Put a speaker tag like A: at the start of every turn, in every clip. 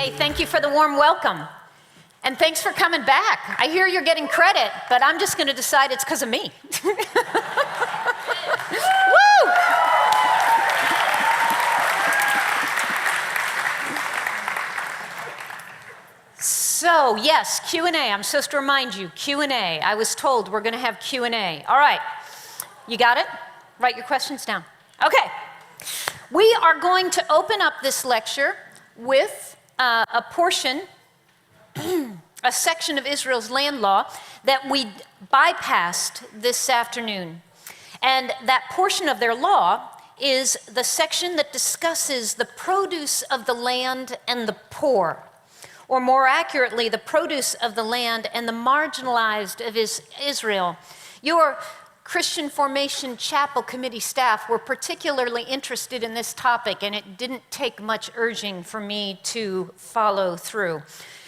A: Hey, thank you for the warm welcome. And thanks for coming back. I hear you're getting credit, but I'm just going to decide it's because of me. Woo! So, yes, Q&A. I'm supposed to remind you, Q&A. I was told we're going to have Q&A. All right. You got it? Write your questions down. Okay. We are going to open up this lecture with a portion, a section of Israel's land law that we bypassed this afternoon. And that portion of their law is the section that discusses the produce of the land and the poor, or more accurately, the produce of the land and the marginalized of Israel. Your Christian Formation Chapel Committee staff were particularly interested in this topic, and it didn't take much urging for me to follow through.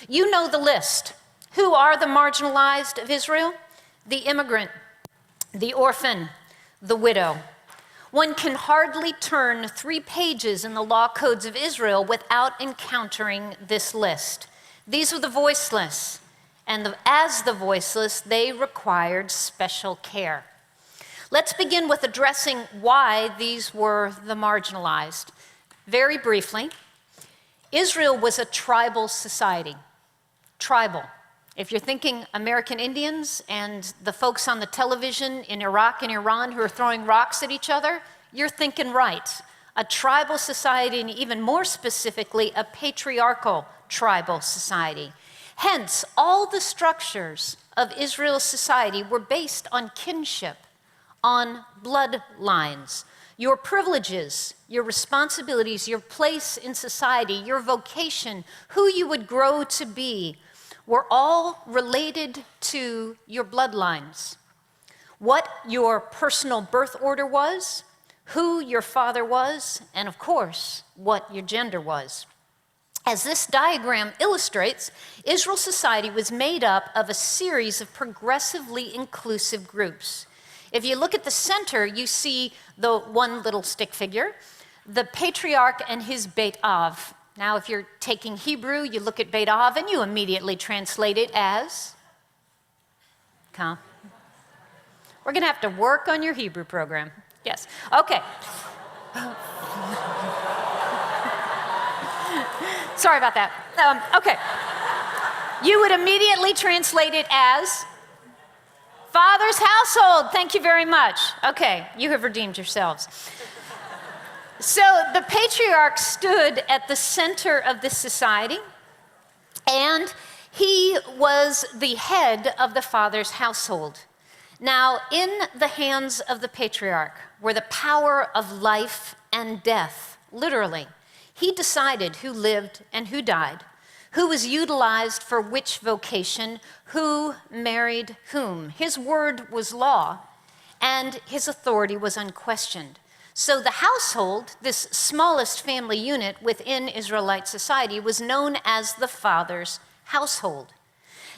A: You know the list. Who are the marginalized of Israel? The immigrant, the orphan, the widow. One can hardly turn 3 pages in the law codes of Israel without encountering this list. These were the voiceless, and as the voiceless, they required special care. Let's begin with addressing why these were the marginalized. Very briefly, Israel was a tribal society. Tribal. If you're thinking American Indians and the folks on the television in Iraq and Iran who are throwing rocks at each other, you're thinking right. A tribal society, and even more specifically, a patriarchal tribal society. Hence, all the structures of Israel's society were based on kinship, on bloodlines. Your privileges, your responsibilities, your place in society, your vocation, who you would grow to be, were all related to your bloodlines. What your personal birth order was, who your father was, and of course, what your gender was. As this diagram illustrates, Israel's society was made up of a series of progressively inclusive groups. If you look at the center, you see the one little stick figure, the patriarch and his Beit Av. Now, if you're taking Hebrew, you look at Beit Av and you immediately translate it as, come. We're going to have to work on your Hebrew program. Yes. Okay. Sorry about that. Okay. You would immediately translate it as father's household. Thank you very much. Okay, you have redeemed yourselves. So the patriarch stood at the center of this society, and he was the head of the father's household. Now, in the hands of the patriarch were the power of life and death, literally. He decided who lived and who died, who was utilized for which vocation, who married whom. His word was law, and his authority was unquestioned. So the household, this smallest family unit within Israelite society, was known as the father's household.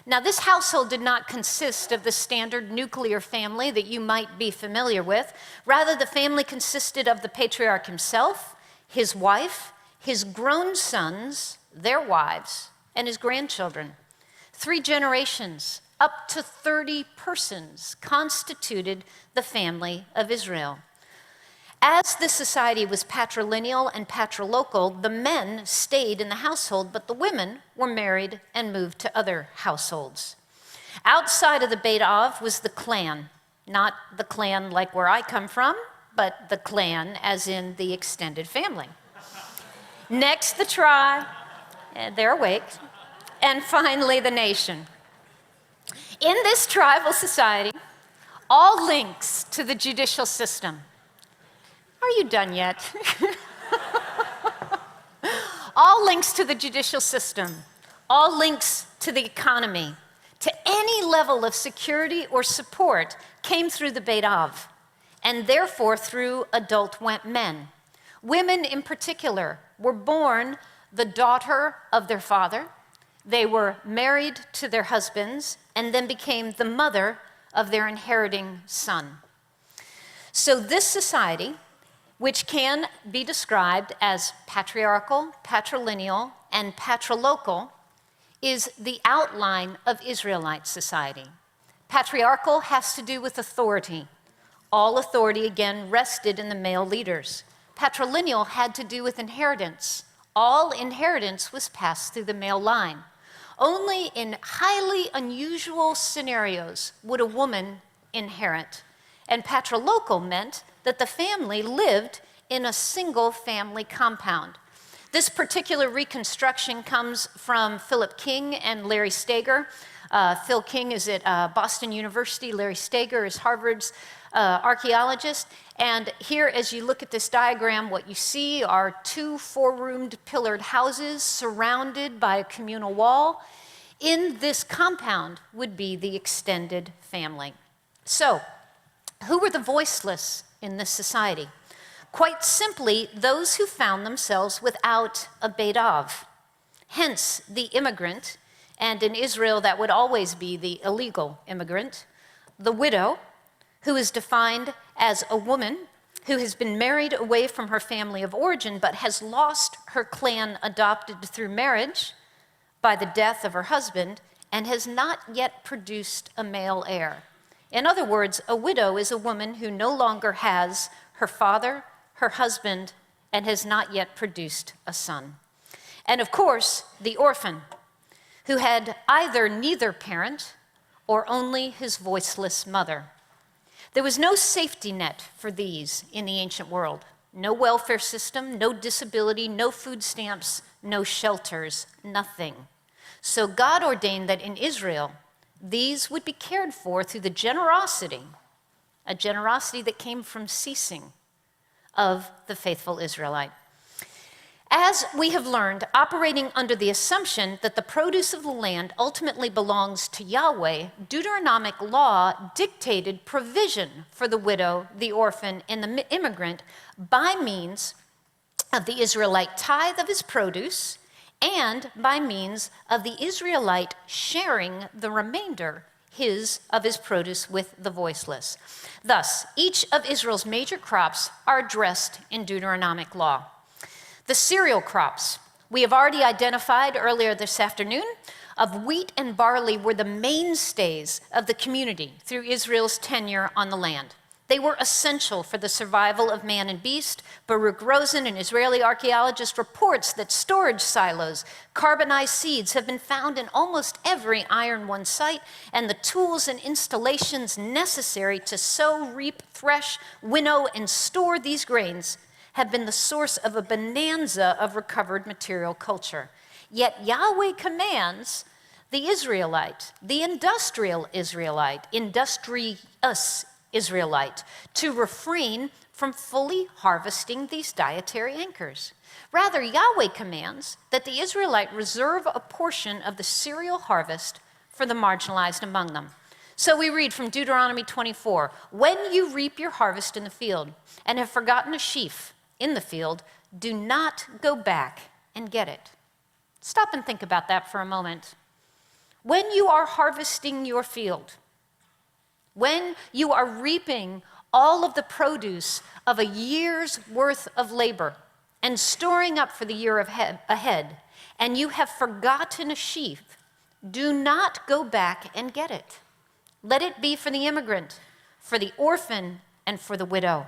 A: Now, this household did not consist of the standard nuclear family that you might be familiar with. Rather, the family consisted of the patriarch himself, his wife, his grown sons, their wives, and his grandchildren. 3 generations, up to 30 persons, constituted the family of Israel. As this society was patrilineal and patrilocal, the men stayed in the household, but the women were married and moved to other households. Outside of the Beit Av was the clan, not the clan like where I come from, but the clan as in the extended family. Next, the tribe, they're awake, and finally the nation. In this tribal society, all links to the judicial system. Are you done yet? All links to the judicial system, all links to the economy, to any level of security or support came through the Beit Av, and therefore through adult men. Women in particular were born the daughter of their father. They were married to their husbands and then became the mother of their inheriting son. So this society which can be described as patriarchal, patrilineal, and patrilocal, is the outline of Israelite society. Patriarchal has to do with authority. All authority, again, rested in the male leaders. Patrilineal had to do with inheritance. All inheritance was passed through the male line. Only in highly unusual scenarios would a woman inherit. And patrilocal meant that the family lived in a single family compound. This particular reconstruction comes from Philip King and Larry Steger. Phil King is at Boston University. Larry Steger is Harvard's archaeologist. And here, as you look at this diagram, what you see are two four-roomed pillared houses surrounded by a communal wall. In this compound would be the extended family. So, who were the voiceless in this society? Quite simply, those who found themselves without a Beit Av. Hence, the immigrant, and in Israel that would always be the illegal immigrant, the widow, who is defined as a woman who has been married away from her family of origin but has lost her clan adopted through marriage by the death of her husband and has not yet produced a male heir. In other words, a widow is a woman who no longer has her father, her husband, and has not yet produced a son. And of course, the orphan, who had either neither parent or only his voiceless mother. There was no safety net for these in the ancient world. No welfare system, no disability, no food stamps, no shelters, nothing. So God ordained that in Israel, these would be cared for through the generosity, a generosity that came from ceasing of the faithful Israelite. As we have learned, operating under the assumption that the produce of the land ultimately belongs to Yahweh, Deuteronomic law dictated provision for the widow, the orphan, and the immigrant by means of the Israelite tithe of his produce and by means of the Israelite sharing the remainder of his produce with the voiceless. Thus, each of Israel's major crops are addressed in Deuteronomic law. The cereal crops we have already identified earlier this afternoon of wheat and barley were the mainstays of the community through Israel's tenure on the land. They were essential for the survival of man and beast. Baruch Rosen, an Israeli archaeologist, reports that storage silos, carbonized seeds have been found in almost every Iron One site, and the tools and installations necessary to sow, reap, thresh, winnow, and store these grains have been the source of a bonanza of recovered material culture. Yet Yahweh commands the Israelite, the industrial Israelite, industrious Israelite, to refrain from fully harvesting these dietary anchors. Rather, Yahweh commands that the Israelite reserve a portion of the cereal harvest for the marginalized among them. So we read from Deuteronomy 24, "When you reap your harvest in the field and have forgotten a sheaf in the field, do not go back and get it." Stop and think about that for a moment. When you are harvesting your field, when you are reaping all of the produce of a year's worth of labor and storing up for the year ahead, and you have forgotten a sheaf, do not go back and get it. Let it be for the immigrant, for the orphan, and for the widow,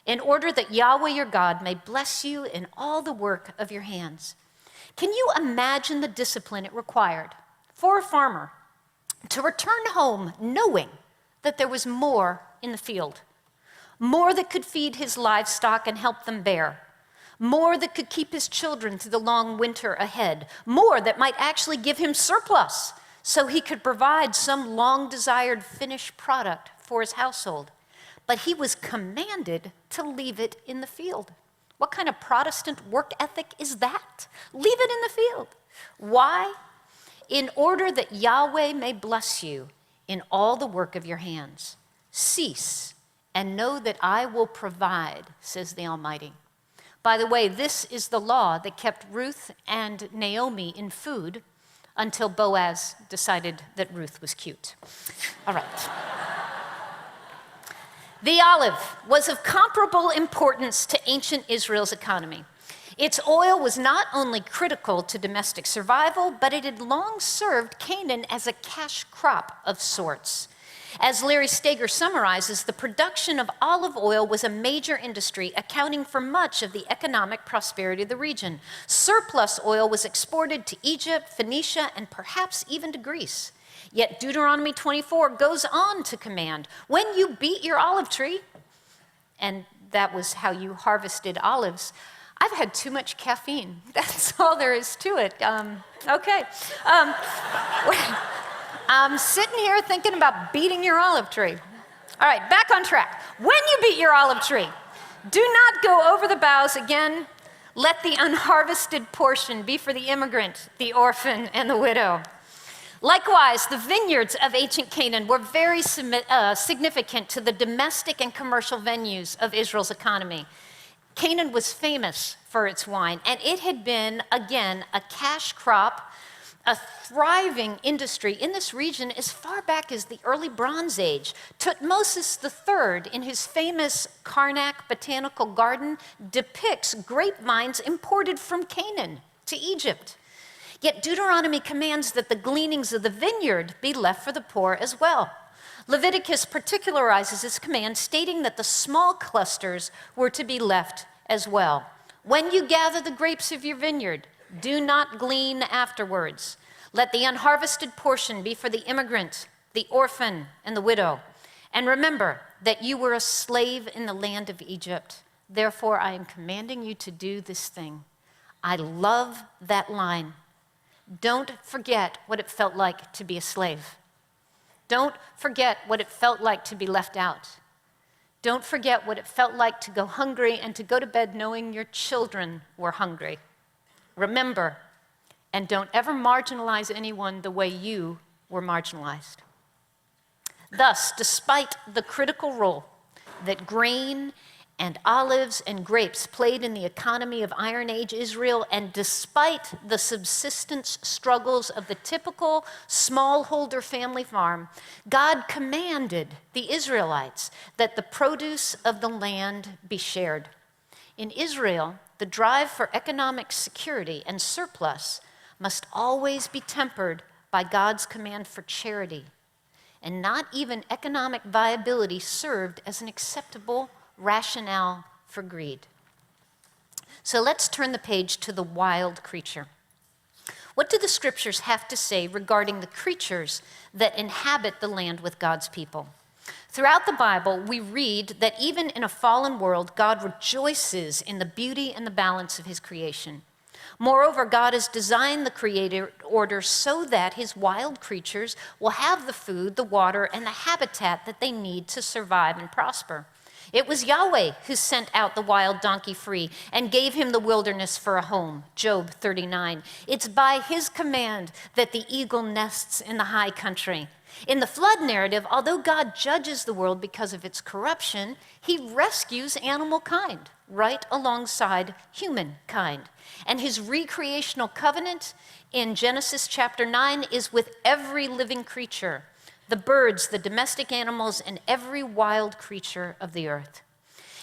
A: in order that Yahweh your God may bless you in all the work of your hands. Can you imagine the discipline it required for a farmer to return home knowing that there was more in the field, more that could feed his livestock and help them bear, more that could keep his children through the long winter ahead, more that might actually give him surplus so he could provide some long-desired finished product for his household? But he was commanded to leave it in the field. What kind of Protestant work ethic is that? Leave it in the field. Why? In order that Yahweh may bless you in all the work of your hands. Cease and know that I will provide, says the Almighty. By the way, this is the law that kept Ruth and Naomi in food until Boaz decided that Ruth was cute. All right. The olive was of comparable importance to ancient Israel's economy. Its oil was not only critical to domestic survival, but it had long served Canaan as a cash crop of sorts. As Larry Steger summarizes, the production of olive oil was a major industry, accounting for much of the economic prosperity of the region. Surplus oil was exported to Egypt, Phoenicia, and perhaps even to Greece. Yet Deuteronomy 24 goes on to command, when you beat your olive tree, and that was how you harvested olives. I've had too much caffeine. That's all there is to it. Okay. I'm sitting here thinking about beating your olive tree. All right, back on track. When you beat your olive tree, do not go over the boughs again. Let the unharvested portion be for the immigrant, the orphan, and the widow. Likewise, the vineyards of ancient Canaan were very significant to the domestic and commercial venues of Israel's economy. Canaan was famous for its wine, and it had been, again, a cash crop, a thriving industry in this region as far back as the early Bronze Age. Tutmosis III, in his famous Karnak Botanical Garden, depicts grapevines imported from Canaan to Egypt. Yet Deuteronomy commands that the gleanings of the vineyard be left for the poor as well. Leviticus particularizes this command, stating that the small clusters were to be left as well. When you gather the grapes of your vineyard, do not glean afterwards. Let the unharvested portion be for the immigrant, the orphan, and the widow. And remember that you were a slave in the land of Egypt. Therefore, I am commanding you to do this thing. I love that line. Don't forget what it felt like to be a slave. Don't forget what it felt like to be left out. Don't forget what it felt like to go hungry and to go to bed knowing your children were hungry. Remember, and don't ever marginalize anyone the way you were marginalized. Thus, despite the critical role that grain and olives and grapes played in the economy of Iron Age Israel, and despite the subsistence struggles of the typical smallholder family farm, God commanded the Israelites that the produce of the land be shared. In Israel, the drive for economic security and surplus must always be tempered by God's command for charity, and not even economic viability served as an acceptable rationale for greed. So let's turn the page to the wild creature. What do the scriptures have to say regarding the creatures that inhabit the land with God's people? Throughout the Bible, we read that even in a fallen world, God rejoices in the beauty and the balance of his creation. Moreover, God has designed the created order so that his wild creatures will have the food, the water, and the habitat that they need to survive and prosper. It was Yahweh who sent out the wild donkey free and gave him the wilderness for a home, Job 39. It's by his command that the eagle nests in the high country. In the flood narrative, although God judges the world because of its corruption, he rescues animal kind right alongside humankind. And his recreational covenant in Genesis chapter 9 is with every living creature, the birds, the domestic animals, and every wild creature of the earth.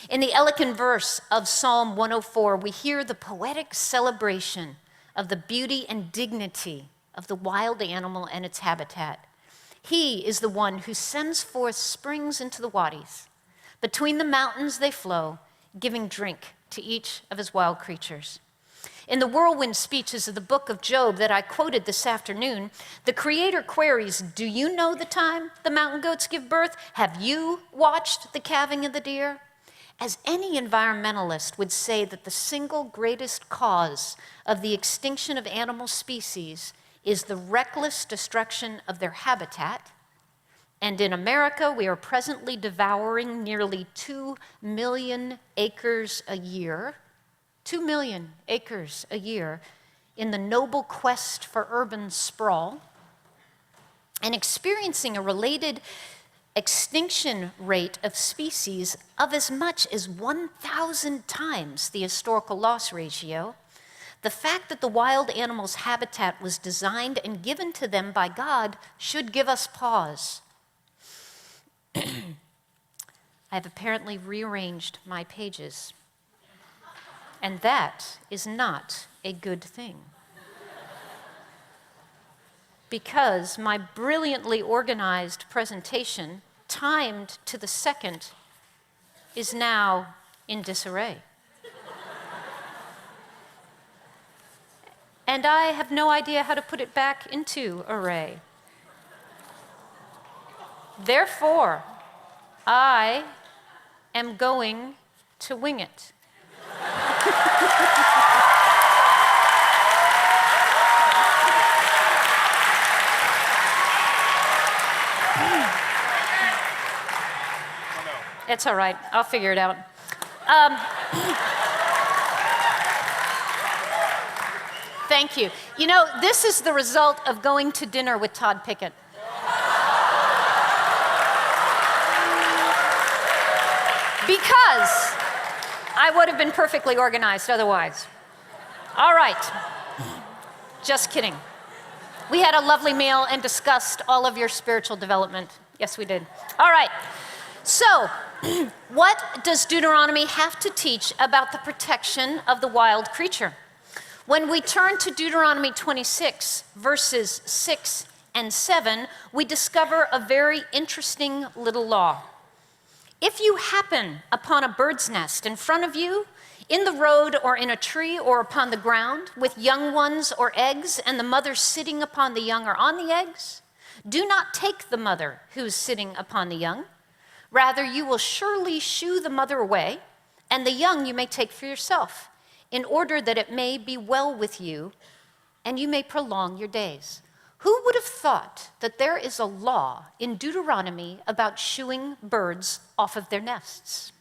A: In the elegant verse of Psalm 104, we hear the poetic celebration of the beauty and dignity of the wild animal and its habitat. He is the one who sends forth springs into the wadis. Between the mountains they flow, giving drink to each of his wild creatures. In the whirlwind speeches of the book of Job that I quoted this afternoon, the Creator queries, do you know the time the mountain goats give birth? Have you watched the calving of the deer? As any environmentalist would say that the single greatest cause of the extinction of animal species is the reckless destruction of their habitat. And in America, we are presently devouring nearly 2 million acres a year, 2 million acres a year in the noble quest for urban sprawl, and experiencing a related extinction rate of species of as much as 1,000 times the historical loss ratio. The fact that the wild animals' habitat was designed and given to them by God should give us pause. I have apparently rearranged my pages. And that is not a good thing. Because my brilliantly organized presentation, timed to the second, is now in disarray. And I have no idea how to put it back into array. Therefore, I am going to wing it. It's all right. I'll figure it out. Thank you. You know, this is the result of going to dinner with Todd Pickett. Because I would have been perfectly organized otherwise. All right. Just kidding. We had a lovely meal and discussed all of your spiritual development. Yes, we did. All right. So, what does Deuteronomy have to teach about the protection of the wild creature? When we turn to Deuteronomy 26, verses 6 and 7, we discover a very interesting little law. If you happen upon a bird's nest in front of you, in the road or in a tree or upon the ground, with young ones or eggs, and the mother sitting upon the young or on the eggs, do not take the mother who is sitting upon the young. Rather, you will surely shoo the mother away, and the young you may take for yourself, in order that it may be well with you, and you may prolong your days. Who would have thought that there is a law in Deuteronomy about shooing birds off of their nests?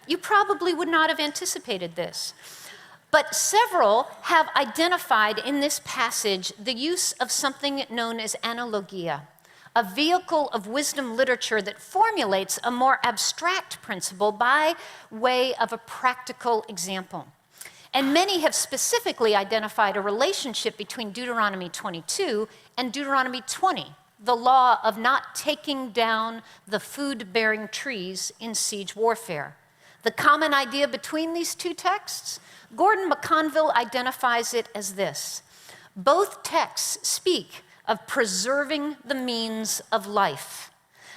A: You probably would not have anticipated this. But several have identified in this passage the use of something known as analogia, a vehicle of wisdom literature that formulates a more abstract principle by way of a practical example. And many have specifically identified a relationship between Deuteronomy 22 and Deuteronomy 20, the law of not taking down the food-bearing trees in siege warfare. The common idea between these two texts, Gordon McConville identifies it as this: both texts speak of preserving the means of life.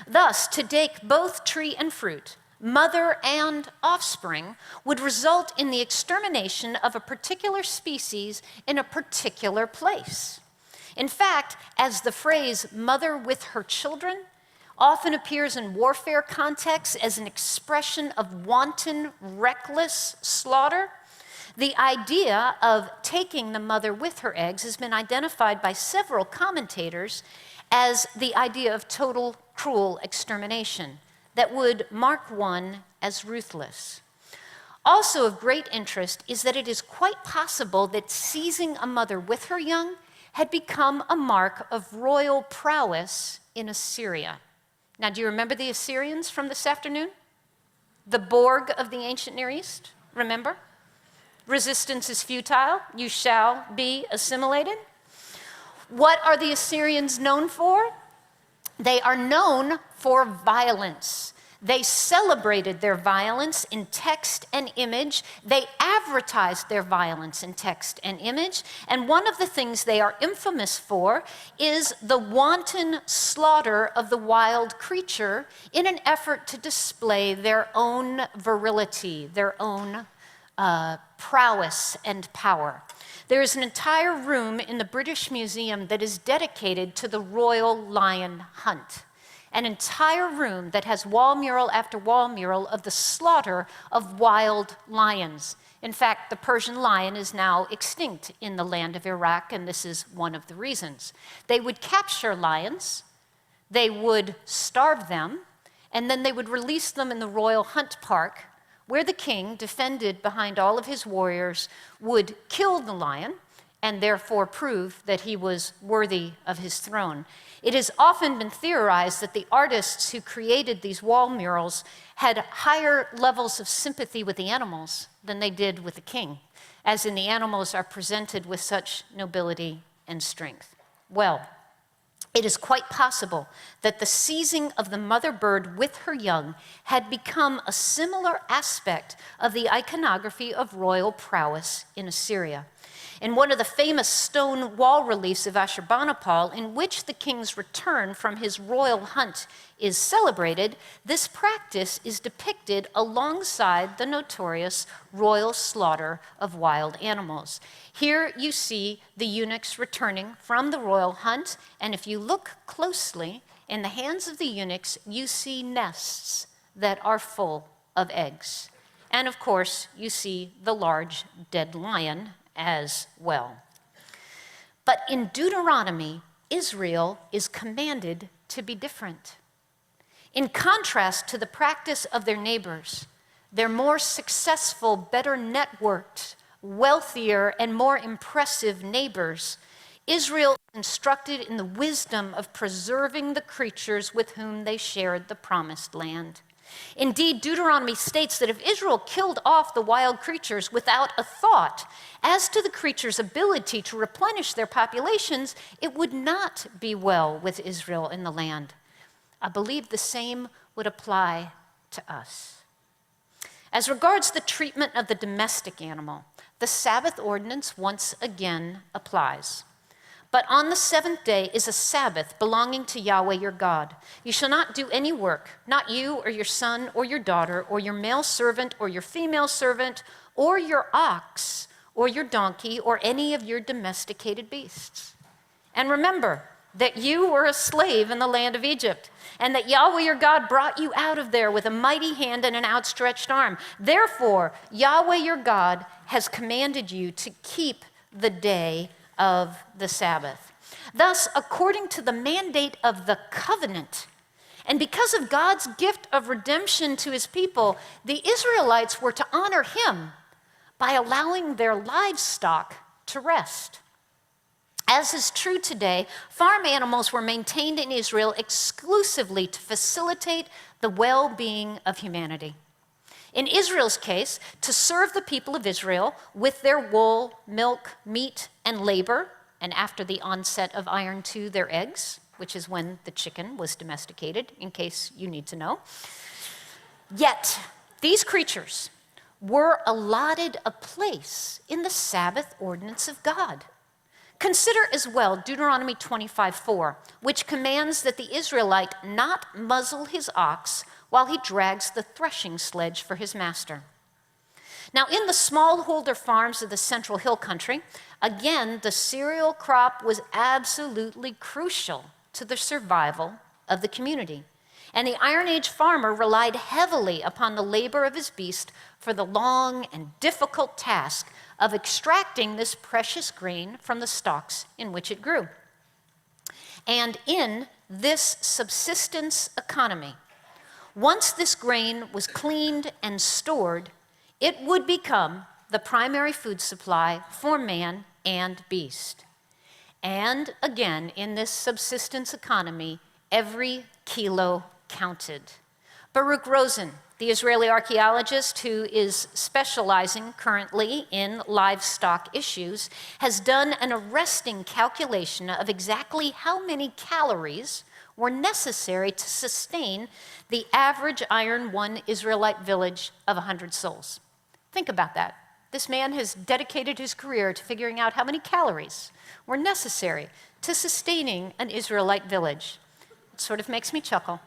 A: Thus, to take both tree and fruit, mother and offspring, would result in the extermination of a particular species in a particular place. In fact, as the phrase mother with her children often appears in warfare contexts as an expression of wanton, reckless slaughter, the idea of taking the mother with her eggs has been identified by several commentators as the idea of total, cruel extermination that would mark one as ruthless. Also of great interest is that it is quite possible that seizing a mother with her young had become a mark of royal prowess in Assyria. Now, do you remember the Assyrians from this afternoon? The Borg of the ancient Near East, remember? Resistance is futile, you shall be assimilated. What are the Assyrians known for? They are known for violence. They celebrated their violence in text and image. They advertised their violence in text and image. And one of the things they are infamous for is the wanton slaughter of the wild creature in an effort to display their own virility, their own prowess and power. There is an entire room in the British Museum that is dedicated to the royal lion hunt. An entire room that has wall mural after wall mural of the slaughter of wild lions. In fact, the Persian lion is now extinct in the land of Iraq, and this is one of the reasons. They would capture lions, they would starve them, and then they would release them in the royal hunt park, where the king, defended behind all of his warriors, would kill the lion and therefore prove that he was worthy of his throne. It has often been theorized that the artists who created these wall murals had higher levels of sympathy with the animals than they did with the king, as in the animals are presented with such nobility and strength. Well, It is quite possible that the seizing of the mother bird with her young had become a similar aspect of the iconography of royal prowess in Assyria. In one of the famous stone wall reliefs of Ashurbanipal, in which the king's return from his royal hunt is celebrated, this practice is depicted alongside the notorious royal slaughter of wild animals. Here you see the eunuchs returning from the royal hunt, and if you look closely, in the hands of the eunuchs, you see nests that are full of eggs. And of course, you see the large dead lion as well. But in Deuteronomy, Israel is commanded to be different. In contrast to the practice of their neighbors, their more successful, better networked, wealthier, and more impressive neighbors, Israel is instructed in the wisdom of preserving the creatures with whom they shared the promised land. Indeed, Deuteronomy states that if Israel killed off the wild creatures without a thought as to the creatures' ability to replenish their populations, it would not be well with Israel in the land. I believe the same would apply to us. As regards the treatment of the domestic animal, the Sabbath ordinance once again applies. But on the seventh day is a Sabbath belonging to Yahweh your God. You shall not do any work, not you or your son or your daughter or your male servant or your female servant or your ox or your donkey or any of your domesticated beasts. And remember that you were a slave in the land of Egypt, and that Yahweh your God brought you out of there with a mighty hand and an outstretched arm. Therefore, Yahweh your God has commanded you to keep the day of the Sabbath. Thus, according to the mandate of the covenant, and because of God's gift of redemption to his people, the Israelites were to honor him by allowing their livestock to rest. As is true today, farm animals were maintained in Israel exclusively to facilitate the well-being of humanity. In Israel's case, to serve the people of Israel with their wool, milk, meat, and labor, and after the onset of Iron II, their eggs, which is when the chicken was domesticated, in case you need to know. Yet, these creatures were allotted a place in the Sabbath ordinance of God. Consider as well Deuteronomy 25:4, which commands that the Israelite not muzzle his ox while he drags the threshing sledge for his master. Now, in the smallholder farms of the Central Hill Country, again, the cereal crop was absolutely crucial to the survival of the community. And the Iron Age farmer relied heavily upon the labor of his beast for the long and difficult task of extracting this precious grain from the stalks in which it grew. And in this subsistence economy, once this grain was cleaned and stored, it would become the primary food supply for man and beast. And again, in this subsistence economy, every kilo counted. Baruch Rosen, the Israeli archaeologist who is specializing currently in livestock issues, has done an arresting calculation of exactly how many calories were necessary to sustain the average Iron I Israelite village of 100 souls. Think about that. This man has dedicated his career to figuring out how many calories were necessary to sustaining an Israelite village. It sort of makes me chuckle.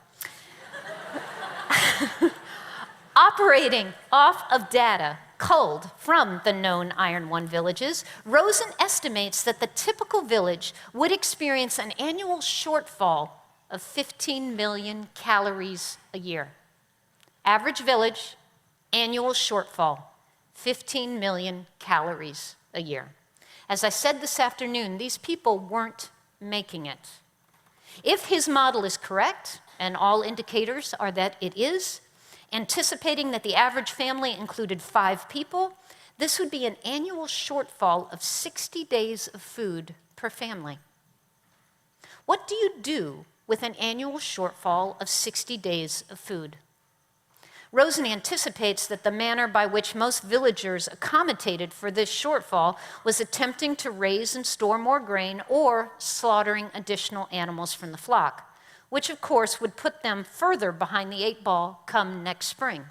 A: Operating off of data culled from the known Iron I villages, Rosen estimates that the typical village would experience an annual shortfall of 15 million calories a year. Average village, annual shortfall, 15 million calories a year. As I said this afternoon, these people weren't making it. If his model is correct, and all indicators are that it is, anticipating that the average family included 5 people, this would be an annual shortfall of 60 days of food per family. What do you do with an annual shortfall of 60 days of food? Rosen anticipates that the manner by which most villagers accommodated for this shortfall was attempting to raise and store more grain or slaughtering additional animals from the flock, which of course would put them further behind the 8 ball come next spring.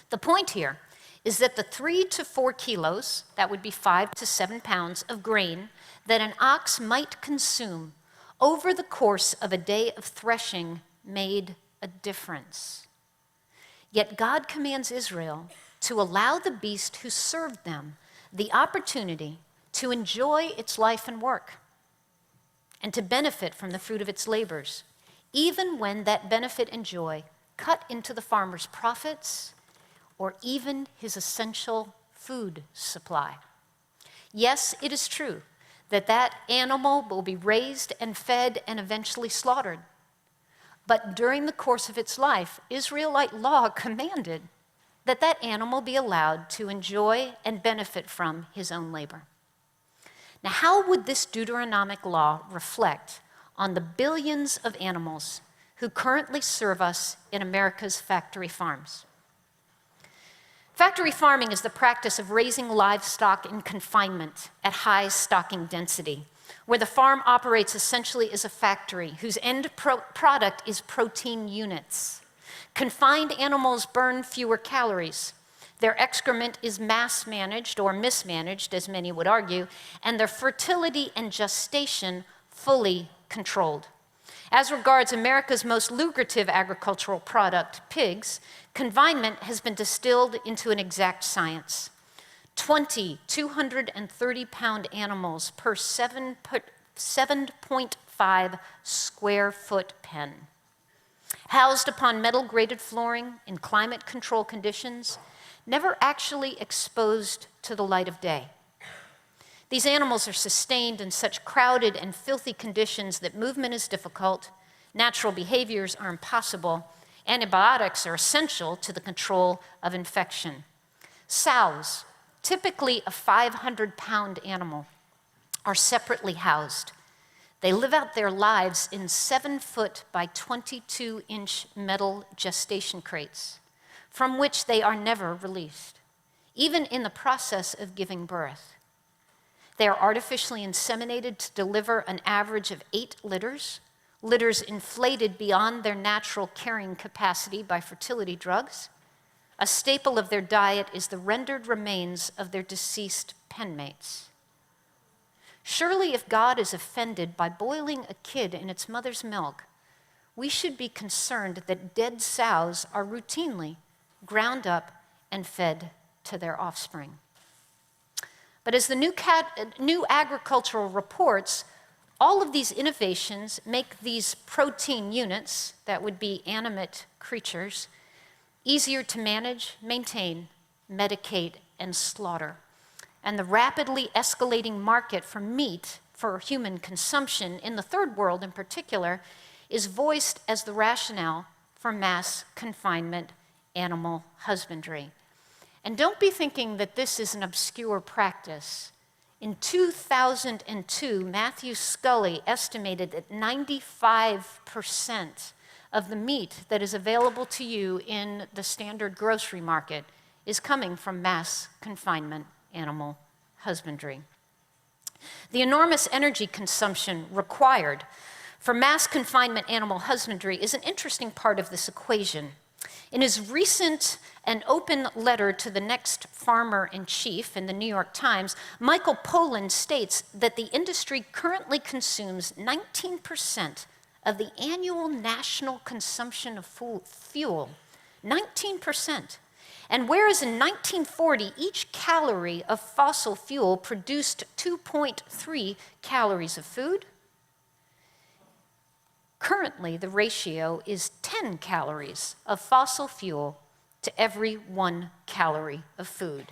A: The point here is that the 3 to 4 kilos, that would be 5 to 7 pounds of grain, that an ox might consume over the course of a day of threshing made a difference. Yet God commands Israel to allow the beast who served them the opportunity to enjoy its life and work and to benefit from the fruit of its labors, even when that benefit and joy cut into the farmer's profits or even his essential food supply. Yes, it is true that that animal will be raised and fed and eventually slaughtered. But during the course of its life, Israelite law commanded that that animal be allowed to enjoy and benefit from his own labor. Now, how would this Deuteronomic law reflect on the billions of animals who currently serve us in America's factory farms? Factory farming is the practice of raising livestock in confinement at high stocking density, where the farm operates essentially as a factory whose end product is protein units. Confined animals burn fewer calories. Their excrement is mass managed or mismanaged, as many would argue, and their fertility and gestation fully controlled. As regards America's most lucrative agricultural product, pigs, confinement has been distilled into an exact science. 20 230-pound animals per 7.5 square foot pen. Housed upon metal-grated flooring in climate control conditions, never actually exposed to the light of day. These animals are sustained in such crowded and filthy conditions that movement is difficult, natural behaviors are impossible, antibiotics are essential to the control of infection. Sows, typically a 500-pound animal, are separately housed. They live out their lives in 7-foot by 22-inch metal gestation crates, from which they are never released, even in the process of giving birth. They are artificially inseminated to deliver an average of 8 litters inflated beyond their natural carrying capacity by fertility drugs. A staple of their diet is the rendered remains of their deceased penmates. Surely, if God is offended by boiling a kid in its mother's milk, we should be concerned that dead sows are routinely ground up and fed to their offspring. But as the new agricultural reports, all of these innovations make these protein units, that would be animate creatures, easier to manage, maintain, medicate, and slaughter. And the rapidly escalating market for meat for human consumption in the third world in particular is voiced as the rationale for mass confinement animal husbandry. And don't be thinking that this is an obscure practice. In 2002, Matthew Scully estimated that 95% of the meat that is available to you in the standard grocery market is coming from mass confinement animal husbandry. The enormous energy consumption required for mass confinement animal husbandry is an interesting part of this equation. In his recent and open letter to the next farmer-in-chief in the New York Times, Michael Pollan states that the industry currently consumes 19% of the annual national consumption of fuel, 19%. And whereas in 1940, each calorie of fossil fuel produced 2.3 calories of food, currently the ratio is 10 calories of fossil fuel to every 1 calorie of food.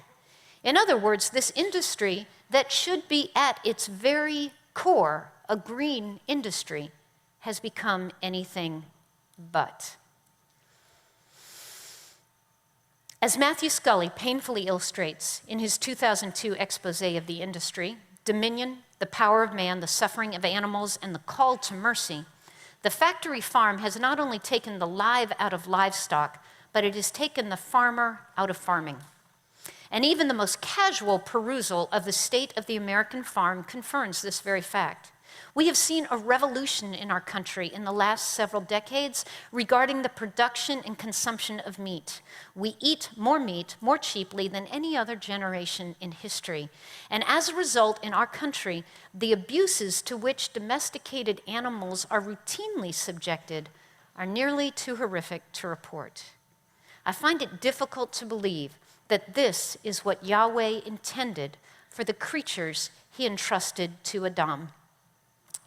A: In other words, this industry that should be at its very core a green industry has become anything but. As Matthew Scully painfully illustrates in his 2002 expose of the industry, Dominion, the Power of Man, the Suffering of Animals, and the Call to Mercy, the factory farm has not only taken the life out of livestock, but it has taken the farmer out of farming. And even the most casual perusal of the state of the American farm confirms this very fact. We have seen a revolution in our country in the last several decades regarding the production and consumption of meat. We eat more meat more cheaply than any other generation in history. And as a result, in our country, the abuses to which domesticated animals are routinely subjected are nearly too horrific to report. I find it difficult to believe that this is what Yahweh intended for the creatures he entrusted to Adam.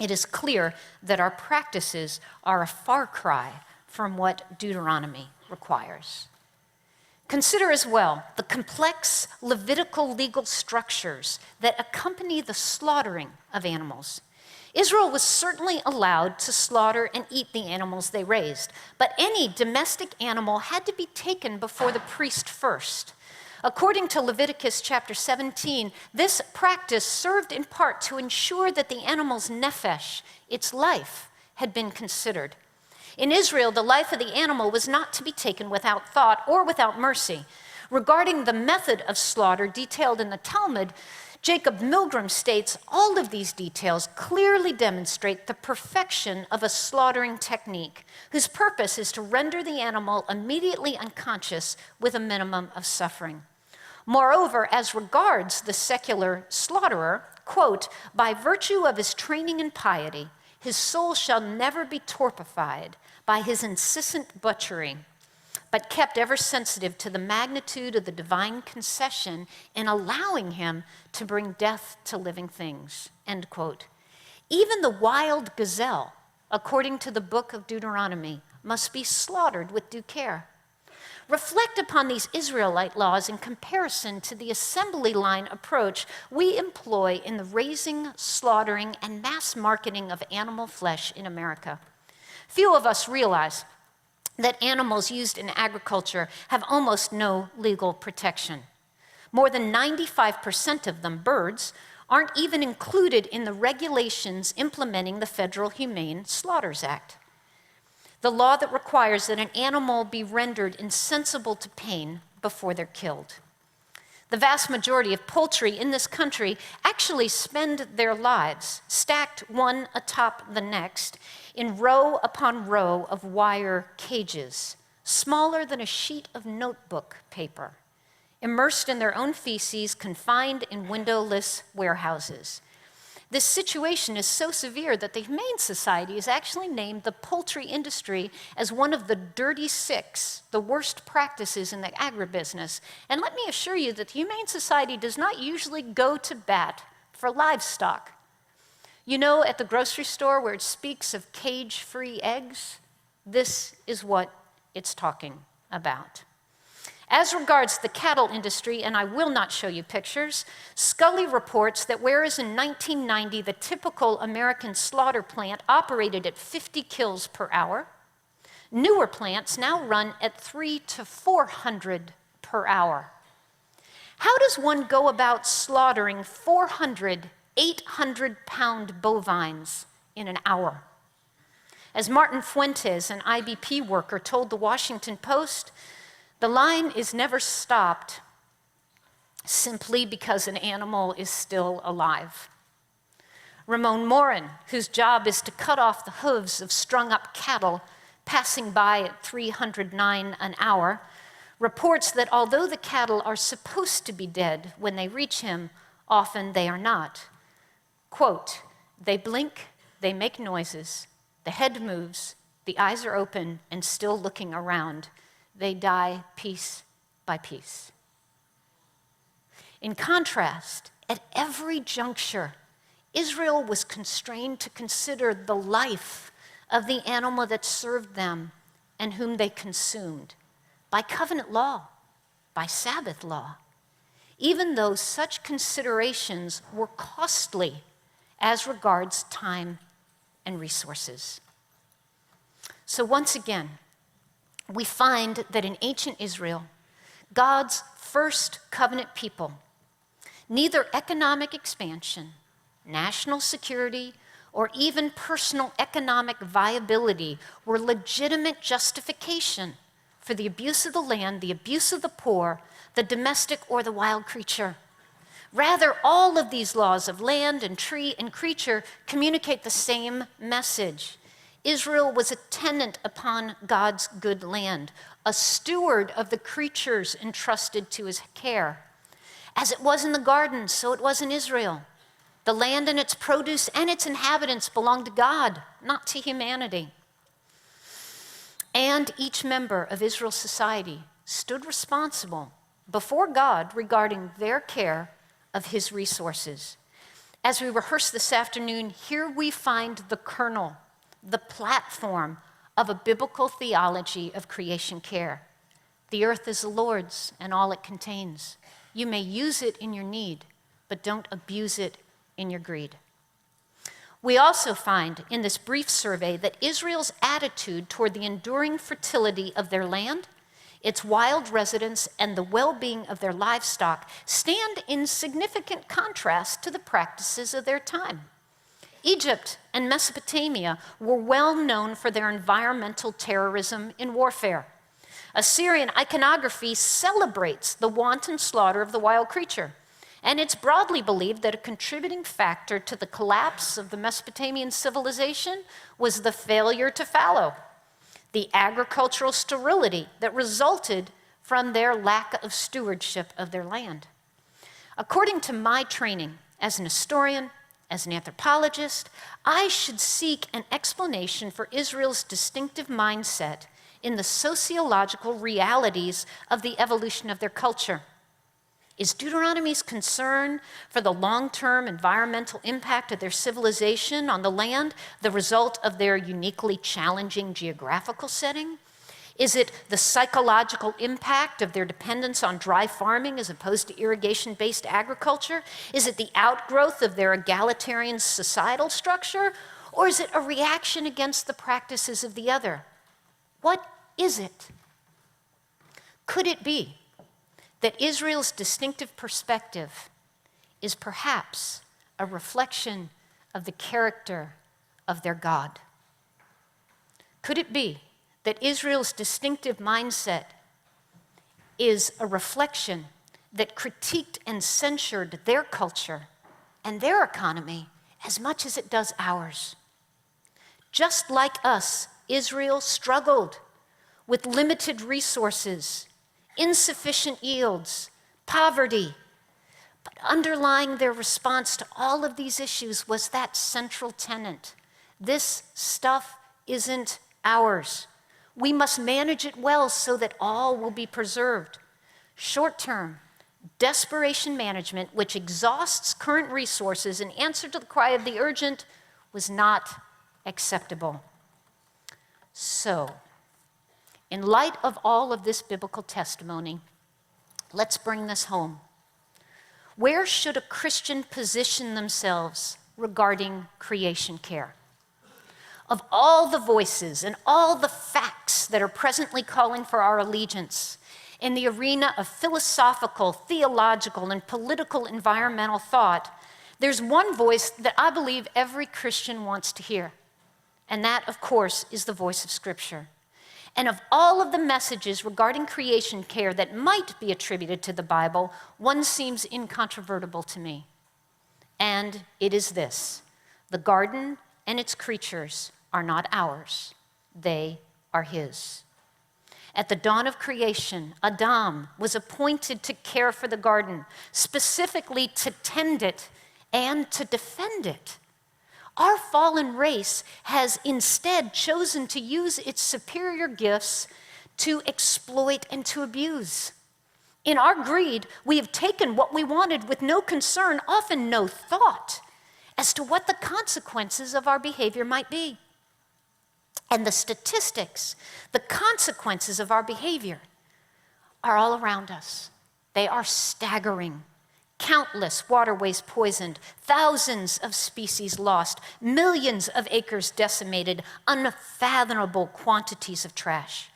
A: It is clear that our practices are a far cry from what Deuteronomy requires. Consider as well the complex Levitical legal structures that accompany the slaughtering of animals. Israel was certainly allowed to slaughter and eat the animals they raised, but any domestic animal had to be taken before the priest first. According to Leviticus chapter 17, this practice served in part to ensure that the animal's nephesh, its life, had been considered. In Israel, the life of the animal was not to be taken without thought or without mercy. Regarding the method of slaughter detailed in the Talmud, Jacob Milgram states all of these details clearly demonstrate the perfection of a slaughtering technique whose purpose is to render the animal immediately unconscious with a minimum of suffering. Moreover, as regards the secular slaughterer, quote, by virtue of his training in piety, his soul shall never be torpified by his incessant butchery, but kept ever sensitive to the magnitude of the divine concession in allowing him to bring death to living things, end quote. Even the wild gazelle, according to the book of Deuteronomy, must be slaughtered with due care. Reflect upon these Israelite laws in comparison to the assembly line approach we employ in the raising, slaughtering, and mass marketing of animal flesh in America. Few of us realize that animals used in agriculture have almost no legal protection. More than 95% of them, birds, aren't even included in the regulations implementing the Federal Humane Slaughters Act, the law that requires that an animal be rendered insensible to pain before they're killed. The vast majority of poultry in this country actually spend their lives stacked one atop the next in row upon row of wire cages, smaller than a sheet of notebook paper, immersed in their own feces, confined in windowless warehouses. This situation is so severe that the Humane Society has actually named the poultry industry as one of the dirty six, the worst practices in the agribusiness. And let me assure you that the Humane Society does not usually go to bat for livestock. You know, at the grocery store where it speaks of cage-free eggs, this is what it's talking about. As regards the cattle industry, and I will not show you pictures, Scully reports that whereas in 1990 the typical American slaughter plant operated at 50 kills per hour, newer plants now run at 300 to 400 per hour. How does one go about slaughtering 400, 800-pound bovines in an hour? As Martin Fuentes, an IBP worker, told the Washington Post, the line is never stopped simply because an animal is still alive. Ramon Morin, whose job is to cut off the hooves of strung-up cattle passing by at 309 an hour, reports that although the cattle are supposed to be dead when they reach him, often they are not. Quote, they blink, they make noises, the head moves, the eyes are open and still looking around. They die piece by piece. In contrast, at every juncture, Israel was constrained to consider the life of the animal that served them and whom they consumed by covenant law, by Sabbath law, even though such considerations were costly as regards time and resources. So once again, we find that in ancient Israel, God's first covenant people, neither economic expansion, national security, or even personal economic viability were legitimate justification for the abuse of the land, the abuse of the poor, the domestic or the wild creature. Rather, all of these laws of land and tree and creature communicate the same message. Israel was a tenant upon God's good land, a steward of the creatures entrusted to his care. As it was in the garden, so it was in Israel. The land and its produce and its inhabitants belonged to God, not to humanity. And each member of Israel's society stood responsible before God regarding their care of his resources. As we rehearse this afternoon, here we find the kernel, the platform of a biblical theology of creation care. The earth is the Lord's and all it contains. You may use it in your need, but don't abuse it in your greed. We also find in this brief survey that Israel's attitude toward the enduring fertility of their land, its wild residents, and the well-being of their livestock stand in significant contrast to the practices of their time. Egypt and Mesopotamia were well known for their environmental terrorism in warfare. Assyrian iconography celebrates the wanton slaughter of the wild creature, and it's broadly believed that a contributing factor to the collapse of the Mesopotamian civilization was the failure to fallow, the agricultural sterility that resulted from their lack of stewardship of their land. According to my training as an historian, as an anthropologist, I should seek an explanation for Israel's distinctive mindset in the sociological realities of the evolution of their culture. Is Deuteronomy's concern for the long-term environmental impact of their civilization on the land the result of their uniquely challenging geographical setting? Is it the psychological impact of their dependence on dry farming as opposed to irrigation-based agriculture? Is it the outgrowth of their egalitarian societal structure? Or is it a reaction against the practices of the other? What is it? Could it be that Israel's distinctive perspective is perhaps a reflection of the character of their God? Could it be that Israel's distinctive mindset is a reflection that critiqued and censured their culture and their economy as much as it does ours? Just like us, Israel struggled with limited resources, insufficient yields, poverty. But underlying their response to all of these issues was that central tenet: this stuff isn't ours. We must manage it well so that all will be preserved. Short-term, desperation management, which exhausts current resources in answer to the cry of the urgent, was not acceptable. So, in light of all of this biblical testimony, let's bring this home. Where should a Christian position themselves regarding creation care? Of all the voices and all the facts that are presently calling for our allegiance in the arena of philosophical, theological, and political environmental thought, there's one voice that I believe every Christian wants to hear. And that, of course, is the voice of Scripture. And of all of the messages regarding creation care that might be attributed to the Bible, one seems incontrovertible to me. And it is this: the garden and its creatures are not ours, they are his. At the dawn of creation, Adam was appointed to care for the garden, specifically to tend it and to defend it. Our fallen race has instead chosen to use its superior gifts to exploit and to abuse. In our greed, we have taken what we wanted with no concern, often no thought, as to what the consequences of our behavior might be. And the statistics, the consequences of our behavior are all around us. They are staggering. Countless waterways poisoned, thousands of species lost, millions of acres decimated, unfathomable quantities of trash.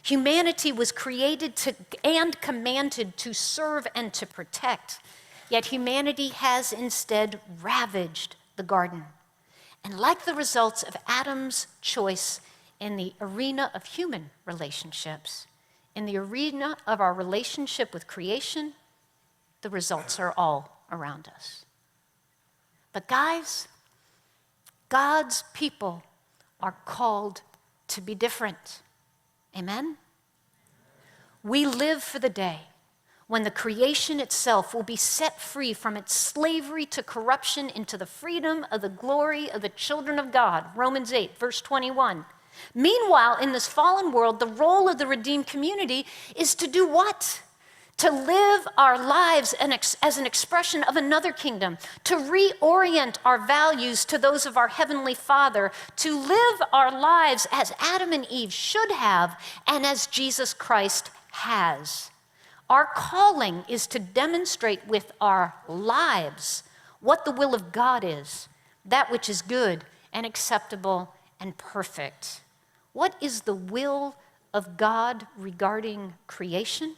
A: Humanity was created to and commanded to serve and to protect, yet humanity has instead ravaged the garden. And like the results of Adam's choice in the arena of human relationships, in the arena of our relationship with creation, the results are all around us. But guys, God's people are called to be different. Amen? We live for the day when the creation itself will be set free from its slavery to corruption into the freedom of the glory of the children of God. Romans 8, verse 21. Meanwhile, in this fallen world, the role of the redeemed community is to do what? To live our lives as an expression of another kingdom, to reorient our values to those of our Heavenly Father, to live our lives as Adam and Eve should have and as Jesus Christ has. Our calling is to demonstrate with our lives what the will of God is, that which is good and acceptable and perfect. What is the will of God regarding creation?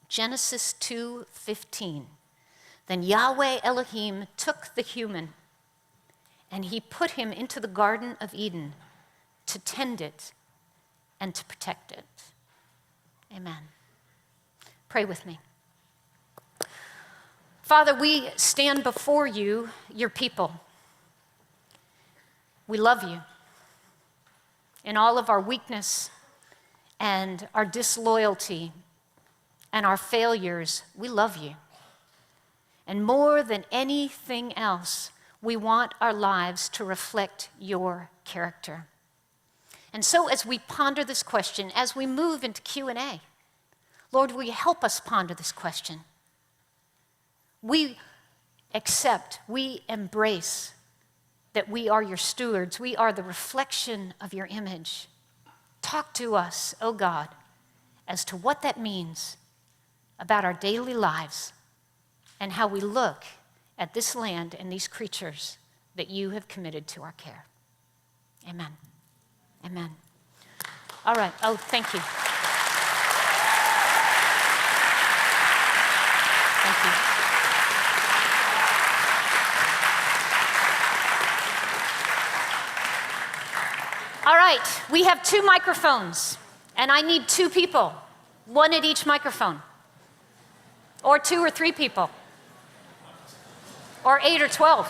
A: Genesis 2:15. Then Yahweh Elohim took the human and he put him into the Garden of Eden to tend it and to protect it. Amen. Pray with me. Father, we stand before you, your people. We love you. In all of our weakness and our disloyalty and our failures, we love you. And more than anything else, we want our lives to reflect your character. And so as we ponder this question, as we move into Q&A, Lord, will you help us ponder this question? We accept, we embrace that we are your stewards. We are the reflection of your image. Talk to us, oh God, as to what that means about our daily lives and how we look at this land and these creatures that you have committed to our care. Amen. Amen. All right. Oh, thank you. Thank you. All right, we have 2 microphones, and I need 2 people, 1 at each microphone, or 2 or 3 people, or 8 or 12.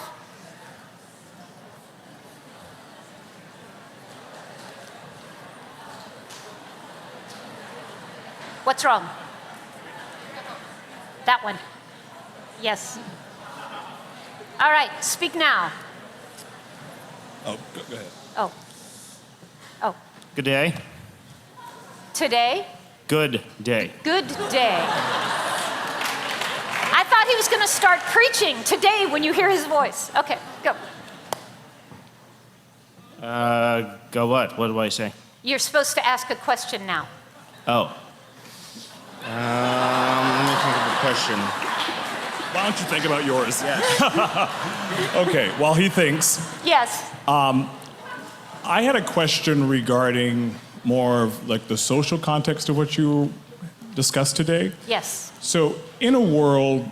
A: What's wrong? That one. Yes. All right, speak now.
B: Oh, go ahead.
A: Oh. Oh.
C: Good day.
A: Today?
C: Good day.
A: Good day. I thought he was going to start preaching today when you hear his voice. Okay, go.
C: Go what? What do I say?
A: You're supposed to ask a question now.
C: Oh. Let me think of a question.
B: Why don't you think about yours?
C: Yeah.
B: Okay, while he thinks,
A: Yes.
B: I had a question regarding more of like the social context of what you discussed today.
A: Yes.
B: So in a world,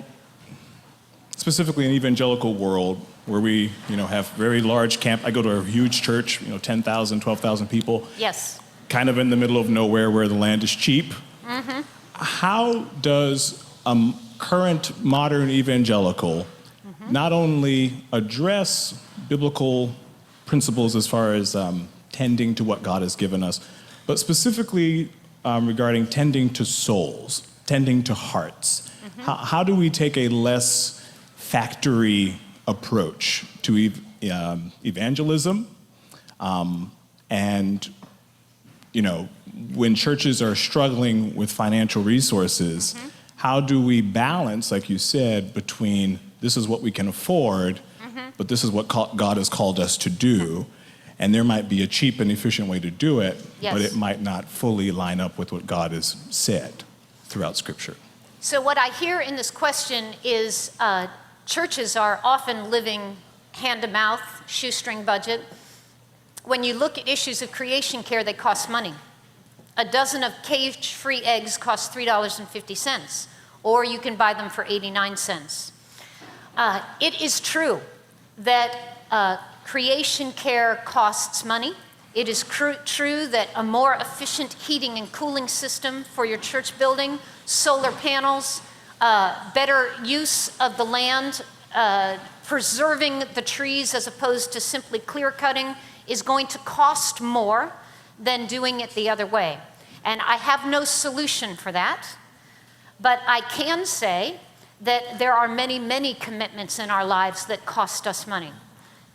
B: specifically an evangelical world, where we, have very large camp, I go to a huge church, 10,000, 12,000 people.
A: Yes.
B: Kind of in the middle of nowhere where the land is cheap. Mm-hmm. How does a current modern evangelical not only address biblical principles as far as tending to what God has given us, but specifically regarding tending to souls, tending to hearts? How do we take a less factory approach to evangelism? And, when churches are struggling with financial resources, how do we balance, like you said, between this is what we can afford, but this is what God has called us to do, and there might be a cheap and efficient way to do it, but it might not fully line up with what God has said throughout Scripture.
A: So what I hear in this question is churches are often living hand-to-mouth, shoestring budget. When you look at issues of creation care, they cost money. A dozen of cage-free eggs costs $3.50, or you can buy them for 89 cents. It is true that creation care costs money, It is true that a more efficient heating and cooling system for your church building, solar panels, better use of the land, preserving the trees as opposed to simply clear cutting is going to cost more than doing it the other way. And I have no solution for that, but I can say that there are many, many commitments in our lives that cost us money.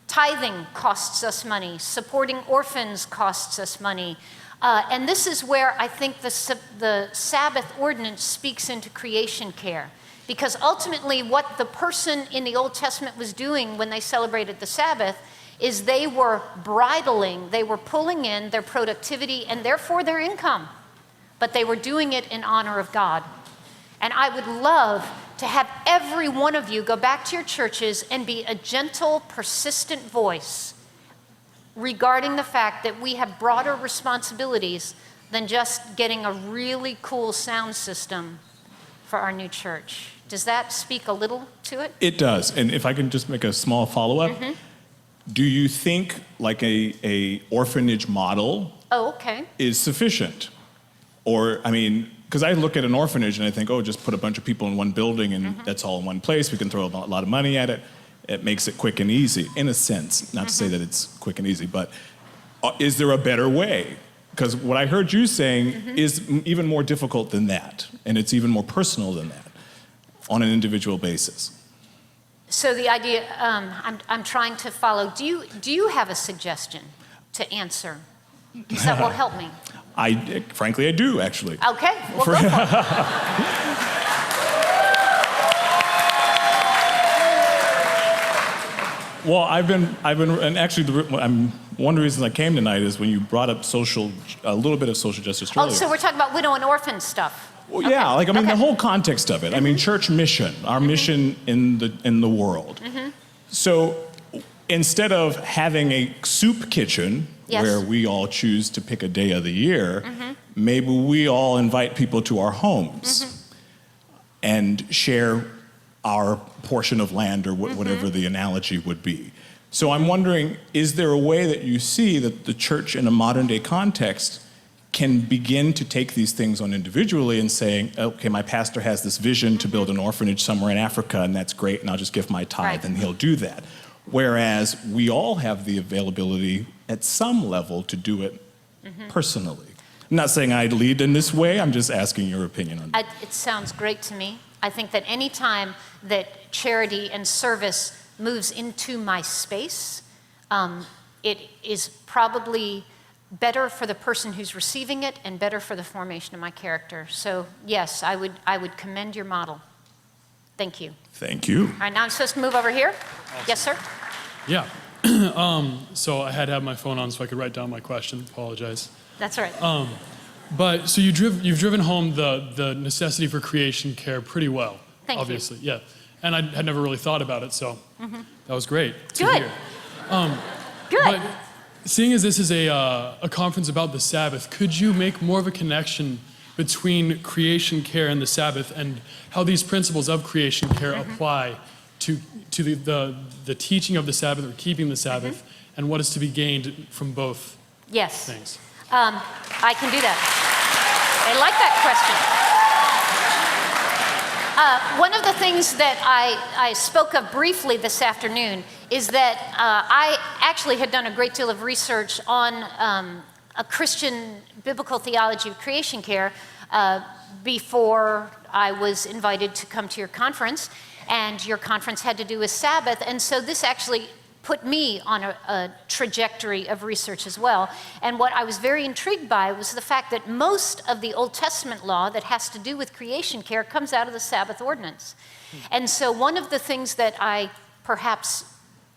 A: Tithing costs us money. Supporting orphans costs us money. And this is where I think the Sabbath ordinance speaks into creation care. Because ultimately what the person in the Old Testament was doing when they celebrated the Sabbath is they were bridling, they were pulling in their productivity and therefore their income. But they were doing it in honor of God. And I would love to have every one of you go back to your churches and be a gentle, persistent voice regarding the fact that we have broader responsibilities than just getting a really cool sound system for our new church. Does that speak a little to it?
B: It does. And if I can just make a small follow-up, do you think like a orphanage model is sufficient? Or, I mean, because I look at an orphanage and I think, oh, just put a bunch of people in one building and that's all in one place. We can throw a lot of money at it. It makes it quick and easy, in a sense. Not to say that it's quick and easy, but is there a better way? Because what I heard you saying is even more difficult than that, and it's even more personal than that on an individual basis.
A: So the idea, I'm trying to follow. Do you have a suggestion to answer? Because that will help me.
B: Frankly, I do, actually.
A: Okay, well, go for it.
B: Well, and actually, one of the reasons I came tonight is when you brought up a little bit of social justice earlier.
A: Oh, so we're talking about widow and orphan stuff.
B: Well, yeah, the whole context of it. I mean, church mission, our mission in the world. So instead of having a soup kitchen where we all choose to pick a day of the year, maybe we all invite people to our homes and share our portion of land or whatever the analogy would be. So I'm wondering, is there a way that you see that the church in a modern day context can begin to take these things on individually and saying, okay, my pastor has this vision to build an orphanage somewhere in Africa, and that's great, and I'll just give my tithe, and he'll do that. Whereas we all have the availability at some level to do it personally. I'm not saying I lead in this way, I'm just asking your opinion on that.
A: It sounds great to me. I think that any time that charity and service moves into my space, it is probably better for the person who's receiving it and better for the formation of my character. So yes, I would commend your model. Thank you.
B: Thank you.
A: All right, now I'm supposed to move over here. Awesome. Yes, sir?
D: Yeah. So I had to have my phone on so I could write down my question. Apologize.
A: That's all right.
D: But so you've driven home the necessity for creation care pretty well.
A: Thank you.
D: Obviously, yeah. And I had never really thought about it, so that was great to
A: Good.
D: hear.
A: Good.
D: But seeing as this is a conference about the Sabbath, could you make more of a connection between creation care and the Sabbath and how these principles of creation care apply to the teaching of the Sabbath or keeping the Sabbath and what is to be gained from both things?
A: I can do that. I like that question. One of the things that I spoke of briefly this afternoon is that I actually had done a great deal of research on a Christian biblical theology of creation care before I was invited to come to your conference, and your conference had to do with Sabbath, and so this actually put me on a trajectory of research as well. And what I was very intrigued by was the fact that most of the Old Testament law that has to do with creation care comes out of the Sabbath ordinance. And so one of the things that I perhaps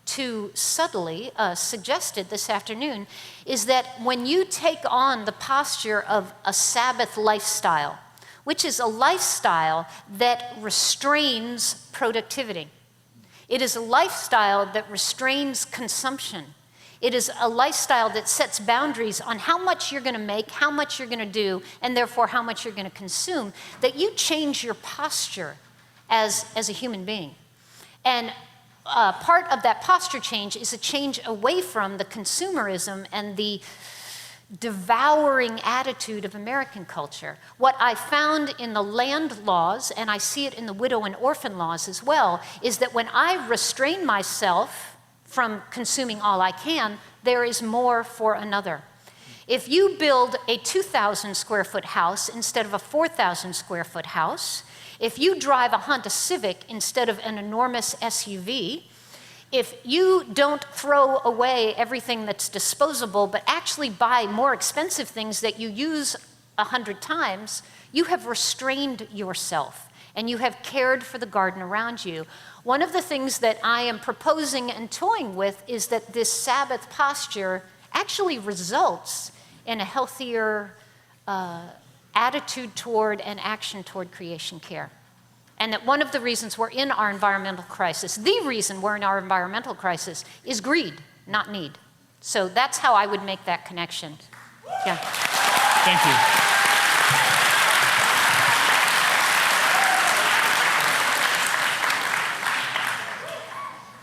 A: too subtly suggested this afternoon is that when you take on the posture of a Sabbath lifestyle, which is a lifestyle that restrains productivity, it is a lifestyle that restrains consumption. It is a lifestyle that sets boundaries on how much you're going to make, how much you're going to do, and therefore how much you're going to consume, that you change your posture as a human being. And part of that posture change is a change away from the consumerism and the devouring attitude of American culture. What I found in the land laws, and I see it in the widow and orphan laws as well, is that when I restrain myself from consuming all I can, there is more for another. If you build a 2,000 square foot house instead of a 4,000 square foot house, if you drive a Honda Civic instead of an enormous SUV, if you don't throw away everything that's disposable, but actually buy more expensive things that you use 100 times, you have restrained yourself and you have cared for the garden around you. One of the things that I am proposing and toying with is that this Sabbath posture actually results in a healthier attitude toward and action toward creation care. And that one of the reasons we're in our environmental crisis, the reason we're in our environmental crisis, is greed, not need. So that's how I would make that connection. Yeah.
D: Thank you.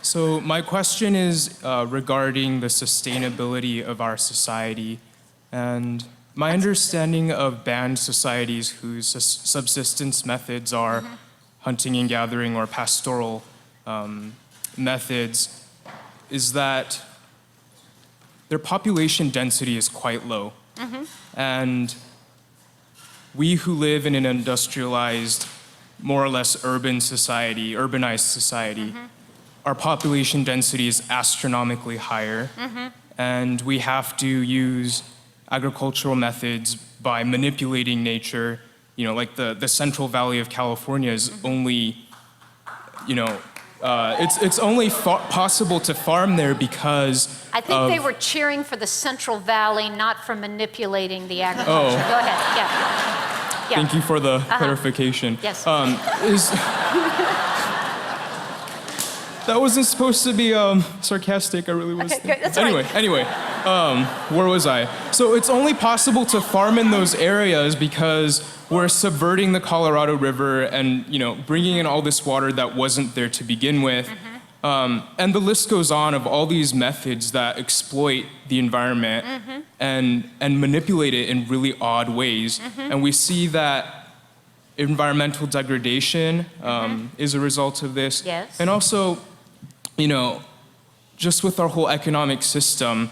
E: So my question is regarding the sustainability of our society. And my understanding of banned societies whose subsistence methods are hunting and gathering or pastoral methods is that their population density is quite low. And we who live in an industrialized, more or less urban society, urbanized society, our population density is astronomically higher. And we have to use agricultural methods by manipulating nature. You know, like the Central Valley of California is only, you know, it's only possible to farm there because
A: I think they were cheering for the Central Valley, not for manipulating the agriculture. Go ahead, yeah.
E: Thank you for the clarification.
A: Yes.
E: That wasn't supposed to be sarcastic. I really was.
A: Okay, good. That's all right.
E: Anyway, where was I? So it's only possible to farm in those areas because we're subverting the Colorado River and, you know, bringing in all this water that wasn't there to begin with. And the list goes on of all these methods that exploit the environment and manipulate it in really odd ways. And we see that environmental degradation is a result of this.
A: Yes.
E: And also, you know, just with our whole economic system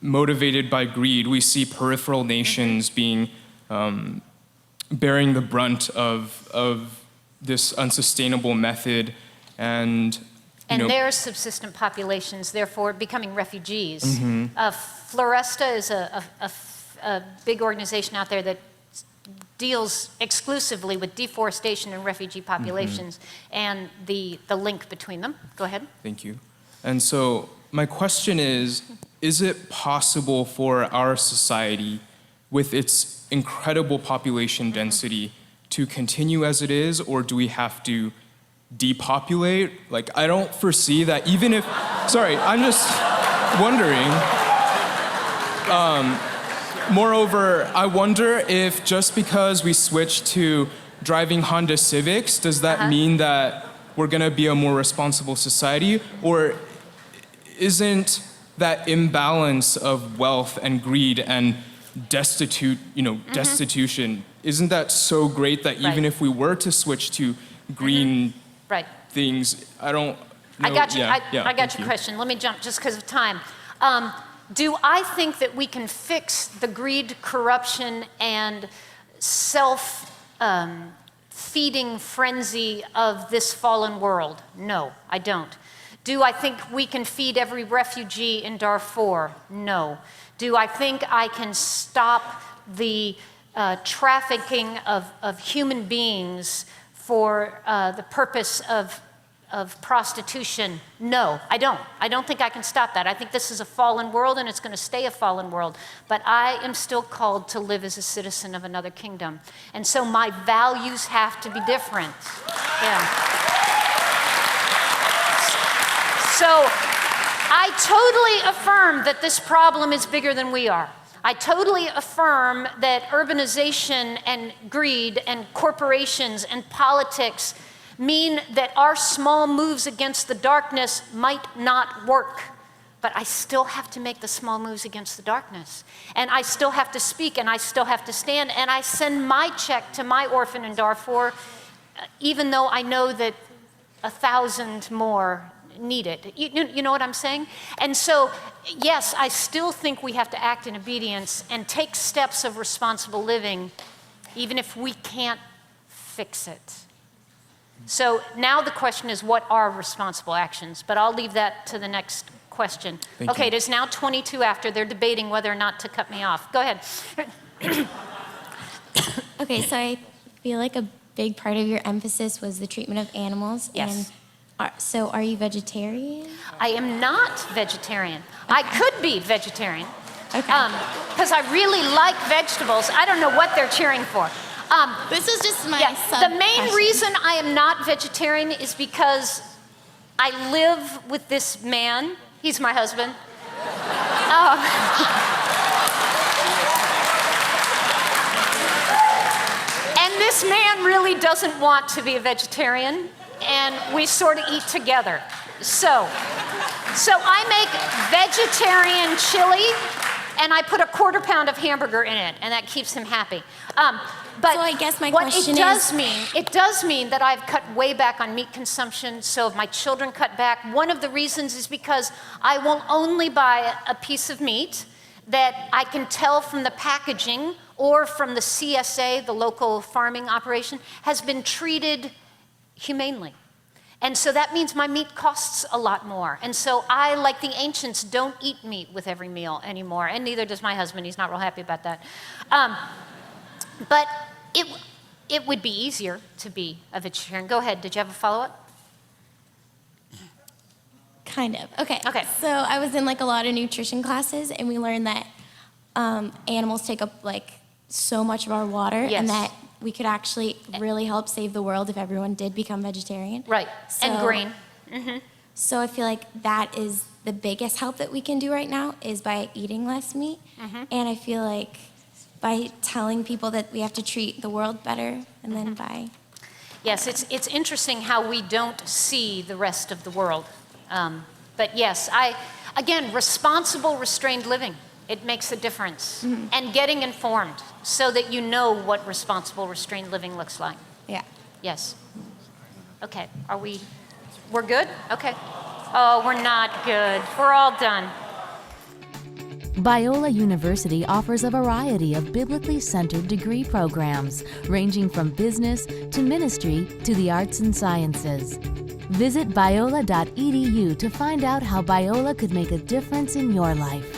E: motivated by greed, we see peripheral nations being bearing the brunt of this unsustainable method and
A: their subsistent populations, therefore, becoming refugees. Floresta is a big organization out there that deals exclusively with deforestation and refugee populations and the link between them. Go ahead.
E: Thank you. And so my question is it possible for our society, with its incredible population density, to continue as it is, or do we have to depopulate? Like, I don't foresee that even if, sorry, I'm just wondering. Moreover, I wonder if just because we switch to driving Honda Civics, does that mean that we're gonna be a more responsible society? Or isn't that imbalance of wealth and greed and destitution, isn't that so great that even if we were to switch to green things, I don't know.
A: I got you.
E: Yeah,
A: I got
E: thank
A: your
E: you.
A: question. Let me jump just because of time. Do I think that we can fix the greed, corruption, and self-feeding frenzy of this fallen world? No, I don't. Do I think we can feed every refugee in Darfur? No. Do I think I can stop the trafficking of human beings for the purpose of prostitution? No, I don't. I don't think I can stop that. I think this is a fallen world and it's going to stay a fallen world. But I am still called to live as a citizen of another kingdom. And so my values have to be different. Yeah. So I totally affirm that this problem is bigger than we are. I totally affirm that urbanization and greed and corporations and politics mean that our small moves against the darkness might not work. But I still have to make the small moves against the darkness. And I still have to speak, and I still have to stand, and I send my check to my orphan in Darfur, even though I know that 1,000 more need it. You know what I'm saying? And so, yes, I still think we have to act in obedience and take steps of responsible living, even if we can't fix it. So now the question is, what are responsible actions? But I'll leave that to the next question.
E: Thank
A: Okay,
E: you.
A: it is now 22 after. They're debating whether or not to cut me off. Go ahead.
F: Okay, so I feel like a big part of your emphasis was the treatment of animals.
A: Yes.
F: So are you vegetarian?
A: I am not vegetarian. I could be vegetarian.
F: Okay.
A: Because I really like vegetables. I don't know what they're cheering for.
F: This is just my
A: The main reason I am not vegetarian is because I live with this man. He's my husband. And this man really doesn't want to be a vegetarian, and we sort of eat together. So I make vegetarian chili, and I put a 1/4 pound of hamburger in it, and that keeps him happy. But
F: So I guess my
A: what
F: question
A: it does mean that I've cut way back on meat consumption. So if my children cut back, one of the reasons is because I will only buy a piece of meat that I can tell from the packaging or from the CSA, the local farming operation, has been treated humanely. And so that means my meat costs a lot more. And so I, like the ancients, don't eat meat with every meal anymore. And neither does my husband. He's not real happy about that. But it would be easier to be a vegetarian. Go ahead. Did you have a follow-up?
F: Kind of. Okay.
A: Okay.
F: So I was in like a lot of nutrition classes, and we learned that animals take up like so much of our water,
A: Yes.
F: and that we could actually really help save the world if everyone did become vegetarian.
A: Right. And
F: So-
A: green.
F: So I feel like that is the biggest help that we can do right now is by eating less meat. And I feel like by telling people that we have to treat the world better, and then by
A: Yes, it's interesting how we don't see the rest of the world. But yes, again, responsible, restrained living. It makes a difference. And getting informed so that you know what responsible, restrained living looks like.
F: yeah.
A: Yes. Okay, we're good? Okay. Oh, we're not good. We're all done.
G: Biola University offers a variety of biblically centered degree programs, ranging from business to ministry to the arts and sciences. Visit biola.edu to find out how Biola could make a difference in your life.